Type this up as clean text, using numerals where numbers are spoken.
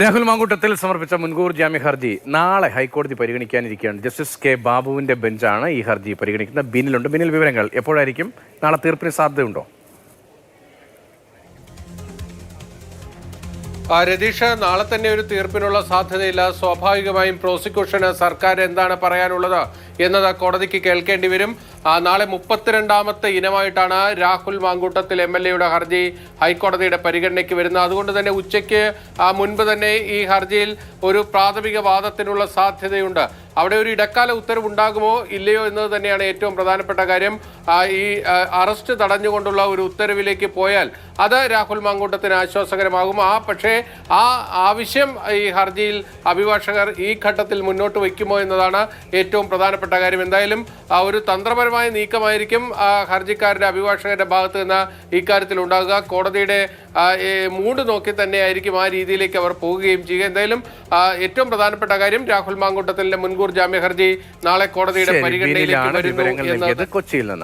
രാഹുൽ മാങ്കൂട്ടത്തിൽ സമർപ്പിച്ച മുൻകൂർ ജാമ്യ ഹർജി നാളെ ഹൈക്കോടതി പരിഗണിക്കാനിരിക്കുകയാണ്. ജസ്റ്റിസ് കെ ബാബുവിന്റെ ബെഞ്ചാണ് ഈ ഹർജി പരിഗണിക്കുന്നത്. ബിനിലുണ്ട്. ബിനിൽ, വിവരങ്ങൾ എപ്പോഴായിരിക്കും? നാളെ തീർപ്പിന് സാധ്യതയുണ്ടോ? രതീഷ്, നാളെ തന്നെ ഒരു തീർപ്പിനുള്ള സാധ്യതയില്ല. സ്വാഭാവികമായും പ്രോസിക്യൂഷന് സർക്കാർ എന്താണ് പറയാനുള്ളത് എന്നത് കോടതിക്ക് കേൾക്കേണ്ടി വരും. നാളെ 32ാമത്തെ ഇനമായിട്ടാണ് രാഹുൽ മാങ്കൂട്ടത്തിൽ MLA ഹർജി ഹൈക്കോടതിയുടെ പരിഗണനയ്ക്ക് വരുന്നത്. അതുകൊണ്ട് തന്നെ ഉച്ചയ്ക്ക് മുൻപ് തന്നെ ഈ ഹർജിയിൽ ഒരു പ്രാഥമിക വാദത്തിനുള്ള സാധ്യതയുണ്ട്. അവിടെ ഒരു ഇടക്കാല ഉത്തരവുണ്ടാകുമോ ഇല്ലയോ എന്നത് തന്നെയാണ് ഏറ്റവും പ്രധാനപ്പെട്ട കാര്യം. ഈ അറസ്റ്റ് തടഞ്ഞുകൊണ്ടുള്ള ഒരു ഉത്തരവിലേക്ക് പോയാൽ അത് രാഹുൽ മാങ്കൂട്ടത്തിന് ആശ്വാസകരമാകും. പക്ഷേ ആ ആവശ്യം ഈ ഹർജിയിൽ അഭിഭാഷകർ ഈ ഘട്ടത്തിൽ മുന്നോട്ട് വയ്ക്കുമോ എന്നതാണ് ഏറ്റവും പ്രധാനപ്പെട്ട കാര്യം. എന്തായാലും ഒരു തന്ത്രപരമായ നീക്കമായിരിക്കും ഹർജിക്കാരുടെ അഭിഭാഷകരുടെ ഭാഗത്ത് നിന്ന് ഇക്കാര്യത്തിൽ ഉണ്ടാകുക. കോടതിയുടെ മൂഡ് നോക്കി തന്നെയായിരിക്കും ആ രീതിയിലേക്ക് അവർ പോവുകയും ചെയ്യുക. എന്തായാലും ഏറ്റവും പ്രധാനപ്പെട്ട കാര്യം രാഹുൽ മാങ്കൂട്ടത്തിന്റെ മുൻകൂർ ജാമ്യ ഹർജി നാളെ കോടതിയുടെ പരിഗണനയിലേക്ക് വരുന്നു എന്നത്. കൊച്ചിയിൽ നിന്ന്